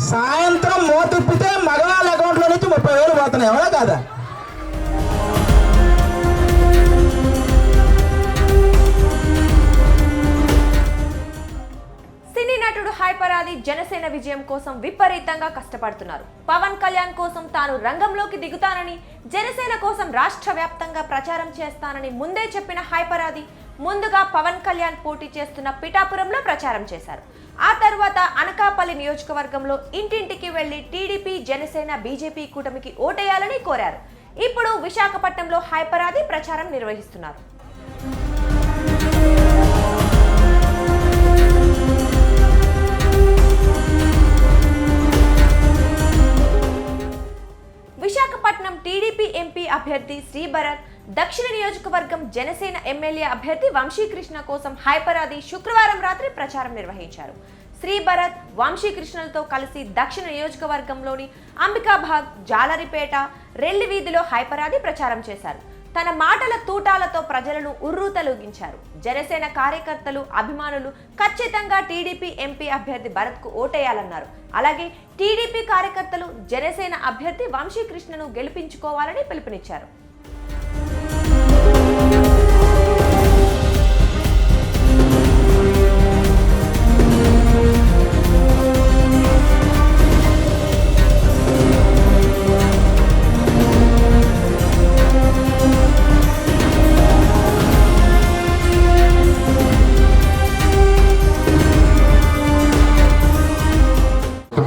సాయంత్రం మోతిప్పితే మగవాళ్ళ అకౌంట్లో నుంచి 30,000 పోతున్నాయి, ఎవరా కాదా? సినీ నటుడు హైపరాది జనసేన విజయం కోసం విపరీతంగా కష్టపడుతున్నారు. పవన్ కళ్యాణ్ కోసం తాను రంగంలోకి దిగుతానని, జనసేన కోసం రాష్ట్ర వ్యాప్తంగా ప్రచారం చేస్తానని ముందే చెప్పిన హైపరాది ముందుగా పవన్ కళ్యాణ్ పోటీ చేస్తున్న పిఠాపురంలో ప్రచారం చేశారు. ఆ తర్వాత అనకాపల్లి నియోజకవర్గంలో ఇంటింటికి వెళ్లి టీడీపీ, జనసేన, బీజేపీ కూటమికి ఓటేయాలని కోరారు. ఇప్పుడు విశాఖపట్నంలో హైపరాది ప్రచారం నిర్వహిస్తున్నారు. విశాఖపట్నం టీడీపీ ఎంపీ అభ్యర్థి శ్రీభరత్, దక్షిణ నియోజకవర్గం జనసేన ఎమ్మెల్యే అభ్యర్థి వంశీకృష్ణ కోసం హైపరాది శుక్రవారం రాత్రి ప్రచారం నిర్వహించారు. శ్రీభరత్, వంశీకృష్ణలతో కలిసి దక్షిణ నియోజకవర్గంలోని అంబికాబాద్, జాలరిపేట, రెల్లి వీధిలో హైపరాది ప్రచారం చేశారు. తన మాటల తూటాలతో ప్రజలను ఉర్రూతలూగించారు. జనసేన కార్యకర్తలు, అభిమానులు ఖచ్చితంగా టీడీపీ ఎంపీ అభ్యర్థి భరత్కు ఓటేయాలన్నారు. అలాగే టీడీపీ కార్యకర్తలు జనసేన అభ్యర్థి వంశీకృష్ణను గెలిపించుకోవాలని పిలుపునిచ్చారు.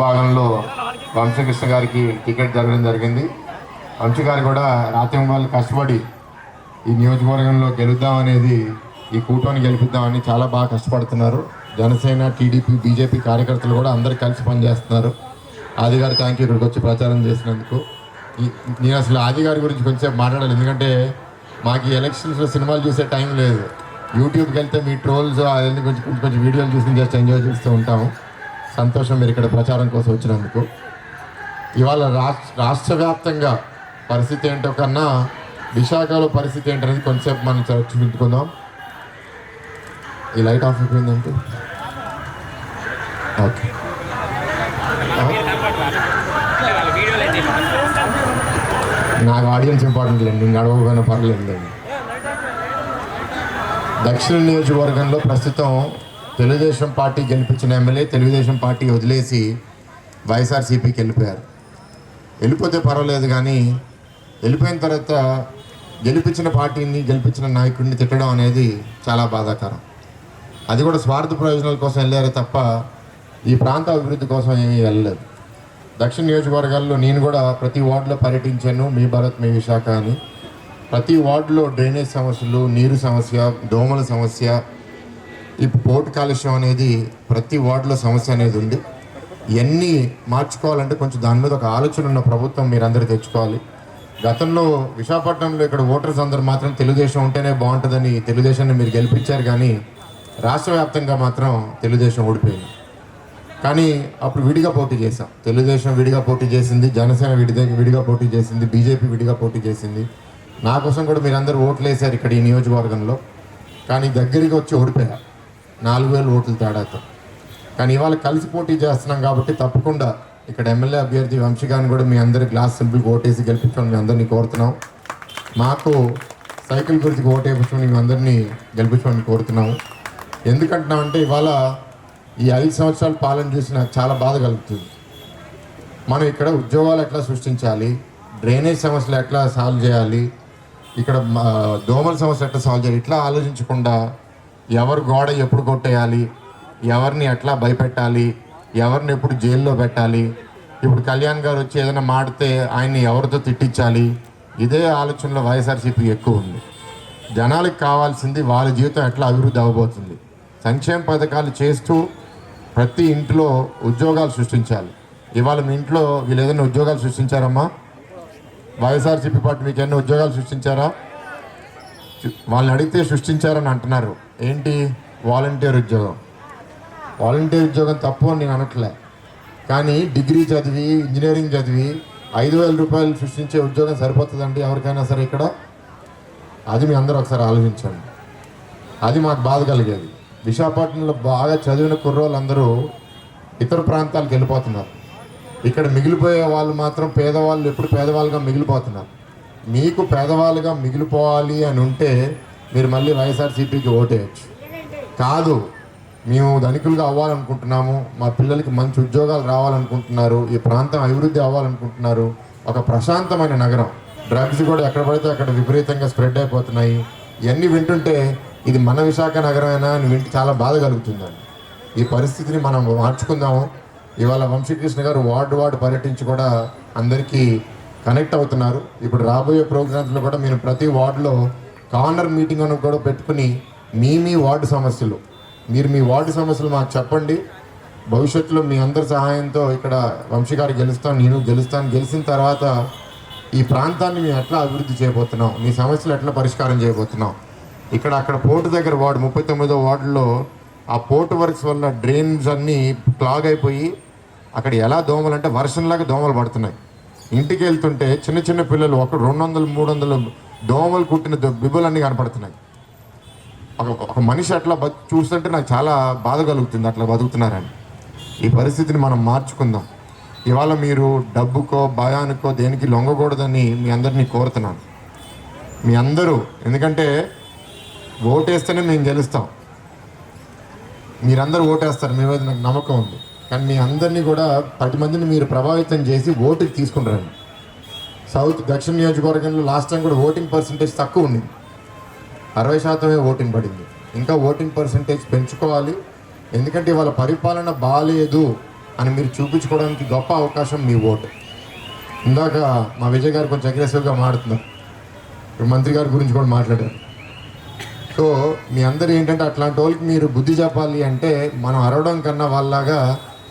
భాగంలో వంశీకృష్ణ గారికి టికెట్ జరగడం జరిగింది. వంశీ గారు కూడా రాత్రింబాలు కష్టపడి ఈ నియోజకవర్గంలో గెలుద్దాం అనేది, ఈ కూటమిని గెలిపిద్దామని చాలా బాగా కష్టపడుతున్నారు. జనసేన, టీడీపీ, బీజేపీ కార్యకర్తలు కూడా అందరు కలిసి పనిచేస్తున్నారు. ఆది గారు థ్యాంక్ యూ ఇక్కడికి వచ్చి ప్రచారం చేసినందుకు. నేను అసలు ఆది గారి గురించి కొంచెం మాట్లాడాలి, ఎందుకంటే మాకు ఈ ఎలక్షన్స్లో సినిమాలు చూసే టైం లేదు. యూట్యూబ్కి వెళ్తే మీ ట్రోల్స్ అవన్నీ కొంచెం వీడియోలు చూసి జస్ట్ ఎంజాయ్ చేస్తూ ఉంటాము. సంతోషం మీరు ఇక్కడ ప్రచారం కోసం వచ్చినందుకు. ఇవాళ రాష్ట్ర వ్యాప్తంగా పరిస్థితి ఏంటో కన్నా విశాఖలో పరిస్థితి ఏంటనేది కొంచెంసేపు మనం చర్చించుకుందాం. ఈ లైట్ ఆఫ్ అయిపోయిందంటే ఓకే. నాకు ఆడియన్స్ ఇంపార్టెంట్ లేండి, నేను అడగకపోయినా పర్లేదు. దక్షిణ నియోజకవర్గంలో ప్రస్తుతం తెలుగుదేశం పార్టీ గెలిపించిన ఎమ్మెల్యే తెలుగుదేశం పార్టీ వదిలేసి వైఎస్ఆర్సీపీకి వెళ్ళిపోయారు. వెళ్ళిపోతే పర్వాలేదు, కానీ వెళ్ళిపోయిన తర్వాత గెలిపించిన పార్టీని, గెలిపించిన నాయకుడిని తిట్టడం అనేది చాలా బాధాకరం. అది కూడా స్వార్థ ప్రయోజనాల కోసం వెళ్ళారే తప్ప ఈ ప్రాంత అభివృద్ధి కోసం ఏమీ వెళ్ళలేదు. దక్షిణ నియోజకవర్గాల్లో నేను కూడా ప్రతి వార్డులో పర్యటించాను. మీ భారత్ మీ విశాఖ అని. ప్రతి వార్డులో డ్రైనేజ్ సమస్యలు, నీరు సమస్య, దోమల సమస్య, ఈ పోర్టు కాలుష్యం అనేది ప్రతి వార్డులో సమస్య అనేది ఉంది. ఇవన్నీ మార్చుకోవాలంటే కొంచెం దాని మీద ఒక ఆలోచన ఉన్న ప్రభుత్వం మీరందరూ తెచ్చుకోవాలి. గతంలో విశాఖపట్నంలో ఇక్కడ ఓటర్స్ అందరూ మాత్రం తెలుగుదేశం ఉంటేనే బాగుంటుందని తెలుగుదేశాన్ని మీరు గెలిపించారు, కానీ రాష్ట్ర వ్యాప్తంగా మాత్రం తెలుగుదేశం ఓడిపోయింది. కానీ అప్పుడు విడిగా పోటీ చేశాం. తెలుగుదేశం విడిగా పోటీ చేసింది, జనసేన విడిగా పోటీ చేసింది, బీజేపీ విడిగా పోటీ చేసింది. నా కోసం కూడా మీరందరూ ఓట్లు వేశారు ఇక్కడ ఈ నియోజకవర్గంలో, కానీ దగ్గరికి వచ్చి ఓడిపోయారు 4,000 ఓట్ల తేడాతో. కానీ ఇవాళ కలిసి పోటీ చేస్తున్నాం కాబట్టి తప్పకుండా ఇక్కడ ఎమ్మెల్యే అభ్యర్థి వంశీ గారిని కూడా మీ అందరి గ్లాస్ సింపుల్కి ఓటేసి గెలిపించమని మీ అందరినీ కోరుతున్నాం. మాకు సైకిల్ గురించి ఓటేపించమని మీ అందరినీ గెలిపించమని కోరుతున్నాము. ఎందుకంటున్నామంటే ఇవాళ ఈ 5 సంవత్సరాల పాలన చూసి నాకు చాలా బాధ కలుగుతుంది. మనం ఇక్కడ ఉద్యోగాలు ఎట్లా సృష్టించాలి, డ్రైనేజ్ సమస్యలు ఎట్లా సాల్వ్ చేయాలి, ఇక్కడ దోమల సమస్య ఎట్లా సాల్వ్ చేయాలి, ఇట్లా ఆలోచించకుండా ఎవరు గోడ ఎప్పుడు కొట్టేయాలి, ఎవరిని ఎట్లా భయపెట్టాలి, ఎవరిని ఎప్పుడు జైల్లో పెట్టాలి, ఇప్పుడు కళ్యాణ్ గారు వచ్చి ఏదైనా మాడితే ఆయన్ని ఎవరితో తిట్టించాలి, ఇదే ఆలోచనలో వైఎస్ఆర్సీపీ ఎక్కువ ఉంది. జనాలకు కావాల్సింది వాళ్ళ జీవితం ఎట్లా అభివృద్ధి అవ్వబోతుంది. సంక్షేమ పథకాలు చేస్తూ ప్రతి ఇంట్లో ఉద్యోగాలు సృష్టించాలి. ఇవాళ మీ ఇంట్లో వీళ్ళు ఏదైనా ఉద్యోగాలు సృష్టించారమ్మా? వైఎస్ఆర్సీపీ పార్టీ మీకు ఎన్ని ఉద్యోగాలు సృష్టించారా? వాళ్ళని అడిగితే సృష్టించారని అంటున్నారు. ఏంటి? వాలంటీర్ ఉద్యోగం. వాలంటీర్ ఉద్యోగం తప్పు అని నేను అనట్లే, కానీ డిగ్రీ చదివి, ఇంజనీరింగ్ చదివి 5,000 రూపాయలు సృష్టించే ఉద్యోగం సరిపోతుందండి ఎవరికైనా సరే ఇక్కడ? అది మీ అందరూ ఒకసారి ఆలోచించండి. అది మాకు బాధ కలిగేది. విశాఖపట్నంలో బాగా చదివిన కుర్రోళ్ళందరూ ఇతర ప్రాంతాలకు వెళ్ళిపోతున్నారు. ఇక్కడ మిగిలిపోయే వాళ్ళు మాత్రం పేదవాళ్ళు ఎప్పుడు పేదవాళ్ళుగా మిగిలిపోతున్నారు. మీకు పేదవాళ్ళుగా మిగిలిపోవాలి అని ఉంటే మీరు మళ్ళీ వైఎస్ఆర్సీపీకి ఓటేయచ్చు. కాదు మేము ధనికులుగా అవ్వాలనుకుంటున్నాము, మా పిల్లలకి మంచి ఉద్యోగాలు రావాలనుకుంటున్నారు, ఈ ప్రాంతం అభివృద్ధి అవ్వాలనుకుంటున్నారు, ఒక ప్రశాంతమైన నగరం, డ్రగ్స్ కూడా ఎక్కడ పడితే అక్కడ విపరీతంగా స్ప్రెడ్ అయిపోతున్నాయి, ఇవన్నీ వింటుంటే ఇది మన విశాఖ నగరమేనా అని వింటే చాలా బాధ కలుగుతుందండి. ఈ పరిస్థితిని మనం మార్చుకుందాము. ఇవాళ వంశీకృష్ణ గారు వార్డు పర్యటించి కూడా అందరికీ కనెక్ట్ అవుతున్నారు. ఇప్పుడు రాబోయే ప్రోగ్రామ్స్లో కూడా మీరు ప్రతి వార్డులో కార్నర్ మీటింగ్ అని కూడా పెట్టుకుని మీ వార్డు సమస్యలు మీ వార్డు సమస్యలు మాకు చెప్పండి. భవిష్యత్తులో మీ అందరి సహాయంతో ఇక్కడ వంశీ గారు గెలుస్తాను, నేను గెలుస్తాను. గెలిచిన తర్వాత ఈ ప్రాంతాన్ని మేము ఎట్లా అభివృద్ధి చేయబోతున్నాం, మీ సమస్యలు ఎట్లా పరిష్కారం చేయబోతున్నాం. అక్కడ పోర్టు దగ్గర వార్డు 39వ వార్డులో ఆ పోర్టు వర్క్స్ వల్ల డ్రైన్స్ అన్నీ క్లాగ్ అయిపోయి అక్కడ ఎలా దోమలు అంటే వర్షంలాగా దోమలు పడుతున్నాయి. ఇంటికి వెళ్తుంటే చిన్న చిన్న పిల్లలు 200-300 దోమలు కుట్టిన బిబ్బలన్నీ కనపడుతున్నాయి. ఒక మనిషి అట్లా చూస్తుంటే నాకు చాలా బాధ కలుగుతుంది, అట్లా బతుకుతున్నారని. ఈ పరిస్థితిని మనం మార్చుకుందాం. ఇవాళ మీరు డబ్బుకో భయానికో దేనికి లొంగకూడదని మీ అందరినీ కోరుతున్నాను. మీ అందరూ, ఎందుకంటే ఓటేస్తేనే మేము గెలుస్తాం, మీరందరూ ఓటేస్తారు, మీ మీద నాకు నమ్మకం ఉంది. కానీ మీ అందరినీ కూడా 10 మందిని మీరు ప్రభావితం చేసి ఓటుకి తీసుకుంటారండి. దక్షిణ నియోజకవర్గంలో లాస్ట్ టైం కూడా ఓటింగ్ పర్సంటేజ్ తక్కువ ఉండింది, 60% ఓటింగ్ పడింది. ఇంకా ఓటింగ్ పర్సంటేజ్ పెంచుకోవాలి. ఎందుకంటే ఇవాళ పరిపాలన బాగాలేదు అని మీరు చూపించుకోవడానికి గొప్ప అవకాశం మీ ఓటు. ఇందాక మా విజయ్ గారు కొంచెం అగ్రెసివ్గా మాట్లాడుతున్నారు, ఇప్పుడు మంత్రి గారి గురించి కూడా మాట్లాడారు. సో మీ అందరూ ఏంటంటే అట్లాంటి వాళ్ళకి మీరు బుద్ధి చెప్పాలి అంటే మనం అరవడం కన్నా వాళ్ళలాగా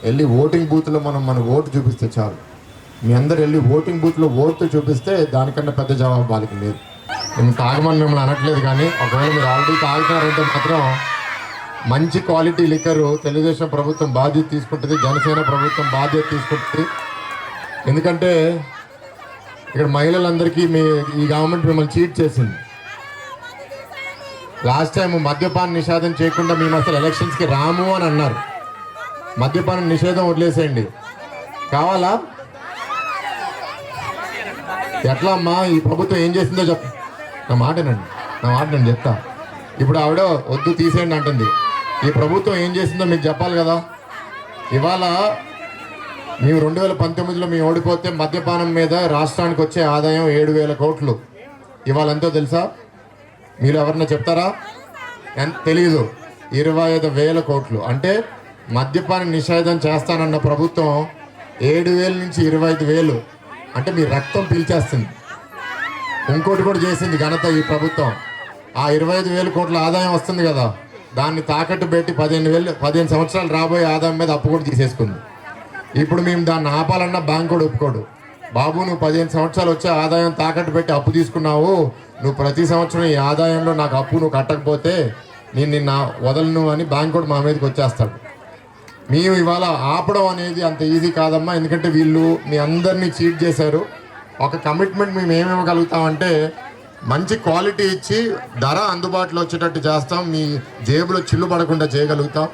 వెళ్ళి ఓటింగ్ బూత్లో మన ఓటు చూపిస్తే చాలు. మీ అందరు వెళ్ళి ఓటింగ్ బూత్లో ఓటు చూపిస్తే దానికన్నా పెద్ద జవాబు వాళ్ళకి లేదు. నేను తాగమని మిమ్మల్ని అనట్లేదు, కానీ ఒకవేళ మీరు ఆల్రెడీ తాగుతున్నారంటే మాత్రం మంచి క్వాలిటీ లిక్కరు తెలుగుదేశం ప్రభుత్వం బాధ్యత తీసుకుంటుంది, జనసేన ప్రభుత్వం బాధ్యత తీసుకుంటుంది. ఎందుకంటే ఇక్కడ మహిళలందరికీ ఈ గవర్నమెంట్ మిమ్మల్ని చీట్ చేసింది. లాస్ట్ టైం మద్యపాన నిషేధం చేయకుండా మేము అసలు ఎలక్షన్స్కి రాము అని అన్నారు. మద్యపాన నిషేధం వదిలేసేయండి, కావాలా? ఎట్లా అమ్మా ఈ ప్రభుత్వం ఏం చేసిందో చెప్పు. నా మాట నేను చెప్తా. ఇప్పుడు ఆవిడ వద్దు తీసేయండి అంటుంది. ఈ ప్రభుత్వం ఏం చేసిందో మీకు చెప్పాలి కదా. ఇవాళ మేము 2019లో మేము ఓడిపోతే మద్యపానం మీద రాష్ట్రానికి వచ్చే ఆదాయం 7,000 కోట్లు. ఇవాళ ఎంతో తెలుసా? మీరు ఎవరన్నా చెప్తారా? తెలీదు. 25,000 కోట్లు. అంటే మద్యపాన నిషేధం చేస్తానన్న ప్రభుత్వం 7,000 నుంచి 25,000 అంటే మీ రక్తం పీల్చేస్తుంది. ఇంకోటి కూడా చేసింది ఘనత ఈ ప్రభుత్వం. ఆ 25,000 కోట్ల ఆదాయం వస్తుంది కదా, దాన్ని తాకట్టు పెట్టి 15 సంవత్సరాలు రాబోయే ఆదాయం మీద అప్పు కూడా తీసేసుకుంది. ఇప్పుడు మేము దాన్ని ఆపాలన్నా బ్యాంక్ కూడా ఒప్పుకోడు. బాబు నువ్వు 15 సంవత్సరాలు వచ్చే ఆదాయం తాకట్టు పెట్టి అప్పు తీసుకున్నావు, నువ్వు ప్రతి సంవత్సరం ఈ ఆదాయంలో నాకు అప్పు నువ్వు కట్టకపోతే నేను నిన్న వదలను అని బ్యాంక్ కూడా మా మీదకి వచ్చేస్తాడు. మేము ఇవాళ ఆపడం అనేది అంత ఈజీ కాదమ్మా, ఎందుకంటే వీళ్ళు మీ అందరినీ చీట్ చేశారు. ఒక కమిట్మెంట్ మేము ఏమేమగలుగుతామంటే మంచి క్వాలిటీ ఇచ్చి ధర అందుబాటులో వచ్చేటట్టు చేస్తాం, మీ జేబులో చిల్లు పడకుండా చేయగలుగుతాం.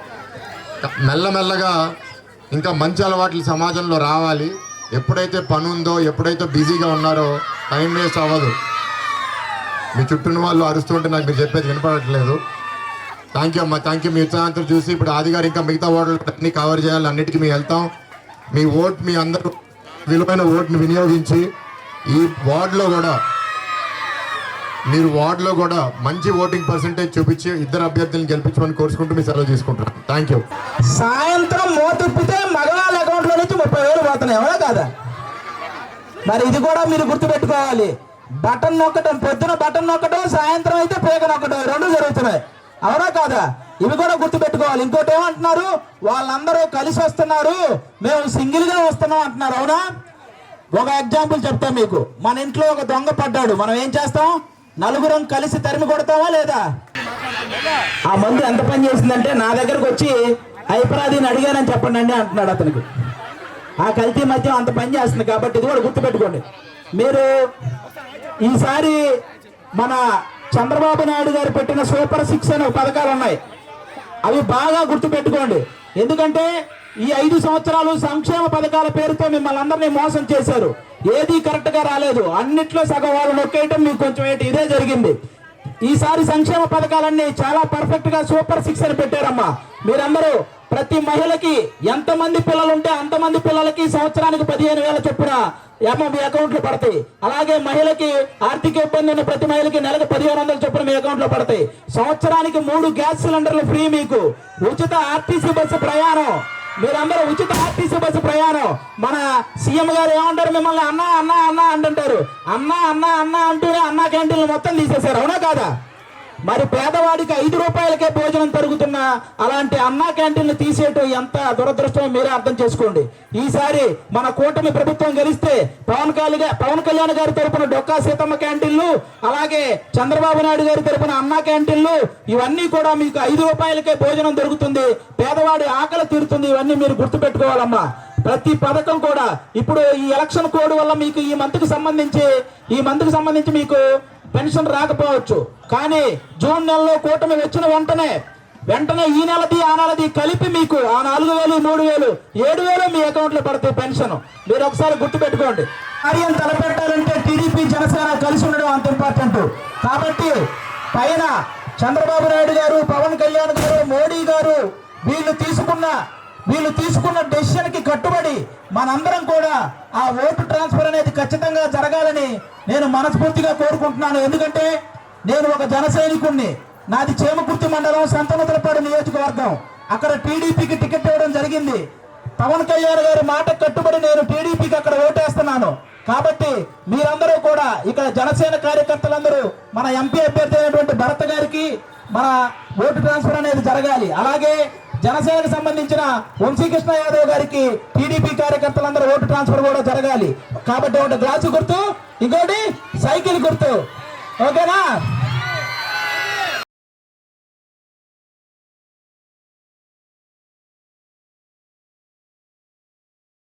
మెల్లమెల్లగా ఇంకా మంచి అలవాట్లు సమాజంలో రావాలి. ఎప్పుడైతే పని ఉందో, ఎప్పుడైతే బిజీగా ఉన్నారో టైం వేస్ట్ అవ్వదు. మీ చుట్టూ వాళ్ళు అరుస్తుంటే నాకు మీరు చెప్పేది వినపడట్లేదు. థ్యాంక్ యూ అమ్మా, థ్యాంక్ యూ. మీ ఉత్సాహంతో చూసి ఇప్పుడు ఆదిగారు ఇంకా మిగతా వార్డులు అన్ని కవర్ చేయాలి, అన్నిటికీ మేము వెళ్తాం. మీ ఓట్, మీ అందరూ విలువైన ఓటుని వినియోగించి ఈ వార్డులో కూడా మంచి ఓటింగ్ పర్సంటేజ్ చూపించి ఇద్దరు అభ్యర్థులను గెలిపించమని కోరుకుంటూ మీ సెలవు తీసుకుంటున్నాను. Thank you. సాయంత్రం మోతిప్పితే మగవాళ్ళ అకౌంట్లో నుంచి 30,000 పోతున్నాయి, అవునా కాదా? మరి ఇది కూడా మీరు గుర్తుపెట్టుకోవాలి. బటన్ నొక్కటం, పొద్దున బటన్ నొక్కటం, సాయంత్రం అయితే పేక నొక్కటం, రెండు జరుగుతున్నాయి, అవునా కాదా? ఇవి కూడా గుర్తుపెట్టుకోవాలి. ఇంకోటి ఏమంటున్నారు, వాళ్ళందరూ కలిసి వస్తున్నారు, మేము సింగిల్ గా వస్తున్నాం అంటున్నారు, అవునా? ఒక ఎగ్జాంపుల్ చెప్తా మీకు. మన ఇంట్లో ఒక దొంగ పడ్డాడు, మనం ఏం చేస్తాం? నలుగురం కలిసి తరిమి కొడతావా లేదా? ఆ మందు ఎంత పని చేసిందంటే నా దగ్గరకు వచ్చి హైపరాదిని అడిగానని చెప్పండి అండి అంటున్నాడు అతనికి. ఆ కల్తీ మద్యం అంత పని చేస్తుంది. కాబట్టి ఇది కూడా గుర్తుపెట్టుకోండి. మీరు ఈసారి మన చంద్రబాబు నాయుడు గారు పెట్టిన సూపర్ 6 అనే పథకాలు ఉన్నాయి, అవి బాగా గుర్తుపెట్టుకోండి. ఎందుకంటే ఈ 5 సంవత్సరాలు సంక్షేమ పథకాల పేరుతో మిమ్మల్ని అందరినీ మోసం చేశారు. ఏది కరెక్ట్ గా రాలేదు. అన్నిట్లో సగం వాళ్ళు నొక్కేయటం మీకు కొంచెం ఇదే జరిగింది. ఈసారి సంక్షేమ పథకాలన్నీ చాలా పర్ఫెక్ట్ గా సూపర్ 6 అని పెట్టారమ్మా. మీరందరూ ప్రతి మహిళకి ఎంతమంది పిల్లలు ఉంటే అంతమంది పిల్లలకి సంవత్సరానికి 15,000 చొప్పున మీ అకౌంట్ లో పడతాయి. అలాగే మహిళకి ఆర్థిక ఇబ్బంది ఉన్న ప్రతి మహిళకి నెలకు 1,500 చొప్పున మీ అకౌంట్ లో పడతాయి. సంవత్సరానికి 3 గ్యాస్ సిలిండర్లు ఫ్రీ. మీకు ఉచిత ఆర్టీసీ బస్సు ప్రయాణం. మీరందరూ ఉచిత ఆర్టీసీ బస్సు ప్రయాణం. మన సీఎం గారు ఏమంటారు? మిమ్మల్ని అన్నా అన్నా అన్నా అంటుంటారు. అన్నా అన్నా అన్నా అంటూనే అన్నా క్యాంటీన్లు మొత్తం తీసేశారు. అవునా కాదా? మరి పేదవాడికి 5 రూపాయలకే భోజనం తరుగుతున్న అలాంటి అన్నా క్యాంటీన్లు తీసేయటం ఎంత దురదృష్టమో మీరే అర్థం చేసుకోండి. ఈసారి మన కూటమి ప్రభుత్వం గెలిస్తే పవన్ కళ్యాణ్ గారి తరపున డొక్కా సీతమ్మ క్యాంటీన్లు, అలాగే చంద్రబాబు నాయుడు గారి తరపున అన్నా క్యాంటీన్లు, ఇవన్నీ కూడా మీకు 5 రూపాయలకే భోజనం దొరుకుతుంది. పేదవాడి ఆకలి తీరుతుంది. ఇవన్నీ మీరు గుర్తుపెట్టుకోవాలమ్మా. ప్రతి పథకం కూడా ఇప్పుడు ఈ ఎలక్షన్ కోడ్ వల్ల మీకు ఈ మంత్కి సంబంధించి మీకు పెన్షన్ రాకపోవచ్చు. కానీ జూన్ నెలలో కూటమి వచ్చిన వెంటనే ఈ నెలది ఆ నెలది కలిపి మీకు ఆ 4,000, 3,000, 7,000 మీ అకౌంట్ లో పడతాయి పెన్షన్. మీరు ఒకసారి గుర్తుపెట్టుకోండి. కార్యం తలపెట్టాలంటే టీడీపీ జనసేన కలిసి ఉండడం అంత ఇంపార్టెంట్. కాబట్టి పైన చంద్రబాబు నాయుడు గారు, పవన్ కళ్యాణ్ గారు, మోడీ గారు వీళ్ళు తీసుకున్న డెసిషన్ కి కట్టుబడి మనందరం కూడా ఆ ఓటు ట్రాన్స్ఫర్ అనేది ఖచ్చితంగా జరగాలని నేను మనస్ఫూర్తిగా కోరుకుంటున్నాను. ఎందుకంటే నేను ఒక జన సైనికుణ్ణి. నాది చేమకుర్తి మండలం, సంతనూతలపాడు నియోజకవర్గం. అక్కడ టీడీపీకి టికెట్ ఇవ్వడం జరిగింది. పవన్ కళ్యాణ్ గారి మాట కట్టుబడి నేను టీడీపీకి అక్కడ ఓటేస్తున్నాను. కాబట్టి మీరందరూ కూడా ఇక్కడ జనసేన కార్యకర్తలందరూ మన ఎంపీ అభ్యర్థి అయినటువంటి భరత్ గారికి మన ఓటు ట్రాన్స్ఫర్ అనేది జరగాలి. అలాగే జనసేనకు సంబంధించిన వంశీకృష్ణ యాదవ్ గారికి టీడీపీ కార్యకర్తలందరూ ఓటు ట్రాన్స్ఫర్ కూడా జరగాలి. కాబట్టి ఒకటి గ్లాసు గుర్తు, ఇంకోటి సైకిల్ గుర్తు. ఓకేనా?